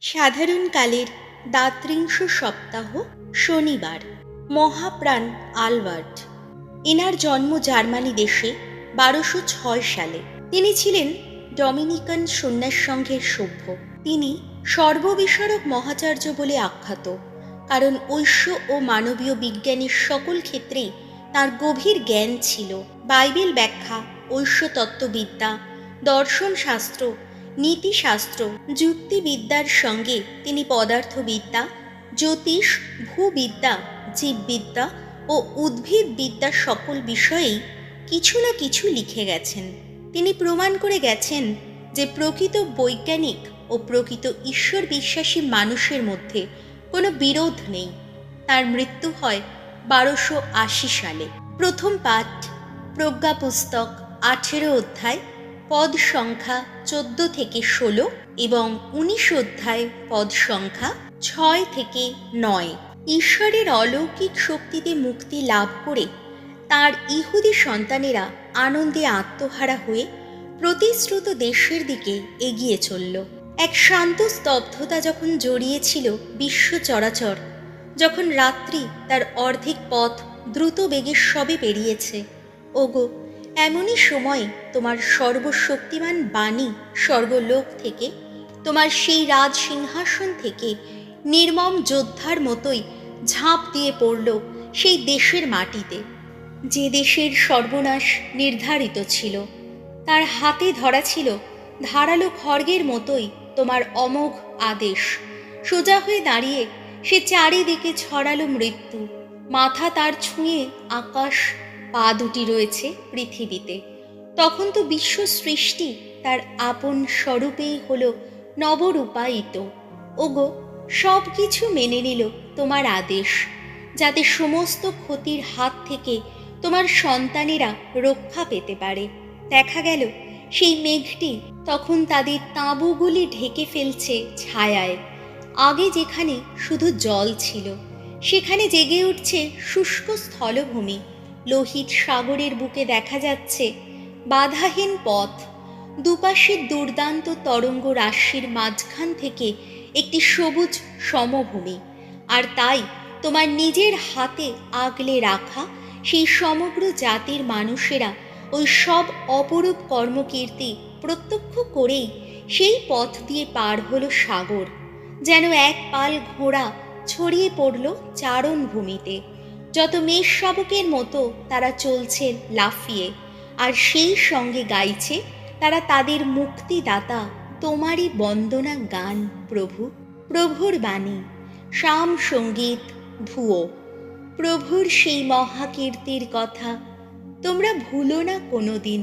সাধারণকালের দ্বাত্রিংশ সপ্তাহ শনিবার। মহাপ্রাণ আলবার্ট। এনার জন্ম জার্মানি দেশে 1206 সালে। তিনি ছিলেন ডমিনিকান সন্ন্যাস সংঘের সভ্য। তিনি সর্ববিশারদ মহাচার্য বলে আখ্যাত, কারণ ঐশ্য ও মানবীয় বিজ্ঞানের সকল ক্ষেত্রেই তাঁর গভীর জ্ঞান ছিল। বাইবেল ব্যাখ্যা, ঐশ্বতত্ত্ববিদ্যা, দর্শনশাস্ত্র, নীতিশাস্ত্র, যুক্তিবিদ্যার সঙ্গে তিনি পদার্থবিদ্যা, জ্যোতিষ, ভূবিদ্যা, জীববিদ্যা ও উদ্ভিদবিদ্যা সকল বিষয়েই কিছু না কিছু লিখে গেছেন। তিনি প্রমাণ করে গেছেন যে প্রকৃত বৈজ্ঞানিক ও প্রকৃত ঈশ্বর বিশ্বাসী মানুষের মধ্যে কোনো বিরোধ নেই। তার মৃত্যু হয় 1280 সালে। প্রথম পাঠ, প্রজ্ঞা পুস্তক 18 অধ্যায়, পদ সংখ্যা 14 থেকে 16 এবং 19 অধ্যায়, পদ সংখ্যা 6 থেকে 9। ঈশ্বরের অলৌকিক শক্তিতে মুক্তি লাভ করে তার ইহুদি সন্তানেরা আনন্দে আত্মহারা হয়ে প্রতিশ্রুত দেশের দিকে এগিয়ে চলল। এক শান্ত স্তব্ধতা যখন জড়িয়েছিল বিশ্ব চরাচর, যখন রাত্রি তার অর্ধেক পথ দ্রুত বেগে সবে পেরিয়েছে, ওগো, এমনই সময়ে তোমার সর্বশক্তিমান বাণী স্বর্গলোক থেকে, তোমার সেই রাজ সিংহাসন থেকে নির্মম যোদ্ধার মতোই ঝাঁপ দিয়ে পড়ল সেই দেশের মাটিতে, যে দেশের সর্বনাশ নির্ধারিত ছিল। তার হাতে ধরা ছিল ধারালো খড়গের মতোই তোমার অমোঘ আদেশ। সোজা হয়ে দাঁড়িয়ে সে চারিদিকে ছড়ালো মৃত্যু। মাথা তার ছুঁয়ে আকাশ, পা দুটি রয়েছে পৃথিবীতে। তখন তো বিশ্ব সৃষ্টি তার আপন স্বরূপেই হলো নবরূপায়িত। ওগো, সব কিছু মেনে নিল তোমার আদেশ, যাতে সমস্ত ক্ষতির হাত থেকে তোমার সন্তানেরা রক্ষা পেতে পারে। দেখা গেল সেই মেঘটি তখন তাদের তাঁবুগুলি ঢেকে ফেলছে ছায়ায়। আগে যেখানে শুধু জল ছিল, সেখানে জেগে উঠছে শুষ্ক স্থলভূমি। লোহিত সাগরের বুকে দেখা যাচ্ছে বাধাহীন পথ। দুপাশের দুর্দান্ত তরঙ্গ রাশির মাঝখান থেকে একটি সবুজ সমভূমি। আর তাই তোমার নিজের হাতে আগলে রাখা সেই সমগ্র জাতির মানুষেরা ওই সব অপরূপ কর্মকীর্তি প্রত্যক্ষ করেই সেই পথ দিয়ে পার হলো সাগর। যেন এক পাল ঘোড়া ছড়িয়ে পড়ল চারণভূমিতে। যত মেষ শাবকের মতো তারা চলছে লাফিয়ে, আর সেই সঙ্গে গাইছে তারা তাদের মুক্তিদাতা তোমারই বন্দনা গান। প্রভু, প্রভুর বাণী, শাম সঙ্গীত, ধুয়ো। প্রভুর সেই মহাকীর্তির কথা তোমরা ভুলো না কোনো দিন।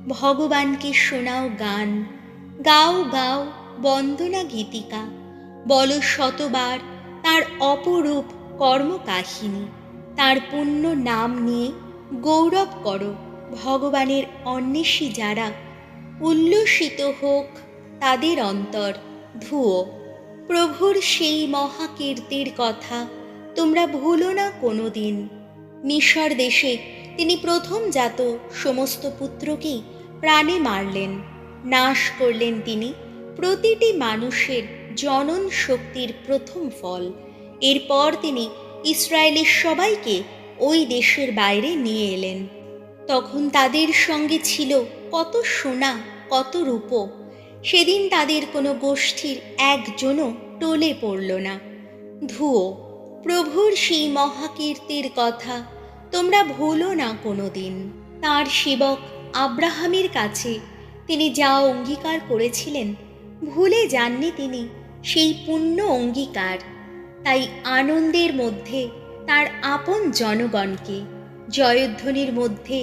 ভগবানকে শোনাও গান, গাও গাও বন্দনা গীতিকা। বলো শতবার তার অপরূপ কর্মকাহিনী। তার পুণ্য নাম নিয়ে গৌরব করো ভগবানের অন্বেষী যারা। উল্লসিত হোক তাদের অন্তর। ধুয়ো। প্রভুর সেই মহাকীর্তির কথা তোমরা ভুলো না কোনো দিন। মিশর দেশে তিনি প্রথম জাত সমস্ত পুত্রকেই প্রাণে মারলেন। নাশ করলেন তিনি প্রতিটি মানুষের জনন শক্তির প্রথম ফল। এরপর তিনি ইসরায়েলের সবাইকে ওই দেশের বাইরে নিয়ে এলেন। তখন তাদের সঙ্গে ছিল কত সোনা, কত রূপ। সেদিন তাদের কোনো গোষ্ঠীর একজনও টলে পড়ল না। ধুয়ো। প্রভুর সেই মহাকীর্তির কথা তোমরা ভুলো না কোনো দিন। তাঁর সেবক আব্রাহামের কাছে তিনি যা অঙ্গীকার করেছিলেন, ভুলে যাননি তিনি সেই পুণ্য অঙ্গীকার। তাই আনন্দের মধ্যে তার আপন জনগণকে, জয়ধ্বনির মধ্যে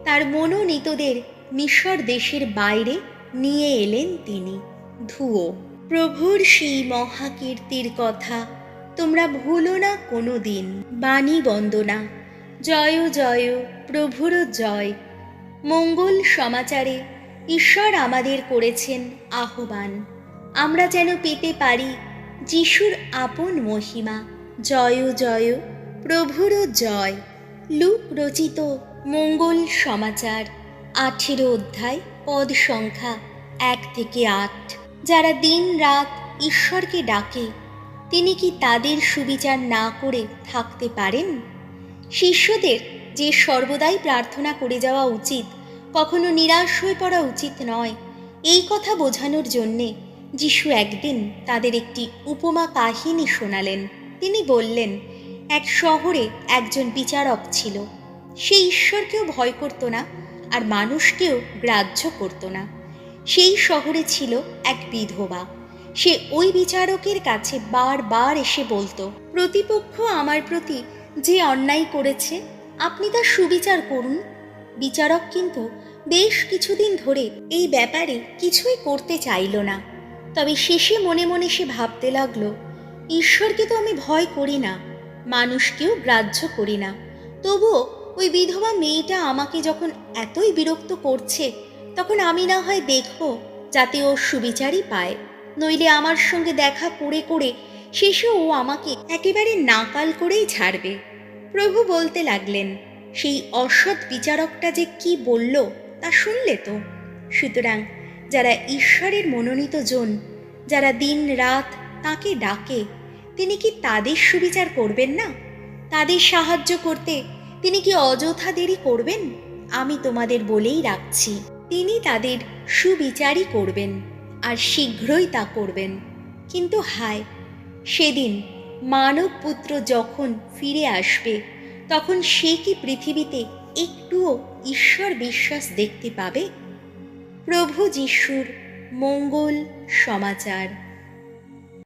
তার মনোনীতদের মিশর দেশের বাইরে নিয়ে এলেন তিনি। ধুয়ো। প্রভুর সেই মহাকীর্তির কথা তোমরা ভুলো না কোনো দিন। বাণী বন্দনা। জয় জয় প্রভুর জয়। মঙ্গল সমাচারে ঈশ্বর আমাদের করেছেন আহ্বান, আমরা যেন পেতে পারি যিশুর আপন মহিমা। জয় জয় প্রভুর জয়। লুক রচিত মঙ্গল সমাচার 18 অধ্যায়, পদ সংখ্যা 1 থেকে 8। যারা দিন রাত ঈশ্বরকে ডাকে, তিনি কি তাদের সুবিচার না করে থাকতে পারেন? শিষ্যদের যে সর্বদাই প্রার্থনা করে যাওয়া উচিত, কখনো নিরাশ হয়ে পড়া উচিত নয়, এই কথা বোঝানোর জন্যে যিশু একদিন তাদের একটি উপমা কাহিনী শোনালেন। তিনি বললেন, এক শহরে একজন বিচারক ছিল। সে ঈশ্বরকেও ভয় করত না, আর মানুষকেও গ্রাহ্য করত না। সেই শহরে ছিল এক বিধবা। সে ওই বিচারকের কাছে বারবার এসে বলতো, প্রতিপক্ষ আমার প্রতি যে অন্যায় করেছে, আপনি তার সুবিচার করুন। বিচারক কিন্তু বেশ কিছুদিন ধরে এই ব্যাপারে কিছুই করতে চাইল না। তবে শেষে মনে মনে সে ভাবতে লাগলো, ঈশ্বরকে তো আমি ভয় করি না, মানুষকেও গ্রাহ্য করি না, তবুও ওই বিধবা মেয়েটা আমাকে যখন এতই বিরক্ত করছে, তখন আমি না হয় দেখব যাতে ও সুবিচারই পায়, নইলে আমার সঙ্গে দেখা করে করে শেষে ও আমাকে একেবারে নাকাল করেই ছাড়বে। প্রভু বলতে লাগলেন, সেই অসৎ বিচারকটা যে কি বলল তা শুনলে তো? সুতরাং যারা ঈশ্বরের মনোনীত জন, যারা দিন রাত তাকে ডাকে, তিনি কি তাদের সুবিচার করবেন না? তাদের সাহায্য করতে তিনি কি অযথা দেরি করবেন? আমি তোমাদের বলেই রাখছি, তিনি তাদের সুবিচারই করবেন, আর শীঘ্রই তা করবেন। কিন্তু হায়, সেদিন মানব পুত্র যখন ফিরে আসবে, তখন সে কি পৃথিবীতে একটুও ঈশ্বর বিশ্বাস দেখতে পাবে? প্রভু যিশুর মঙ্গল সমাচার।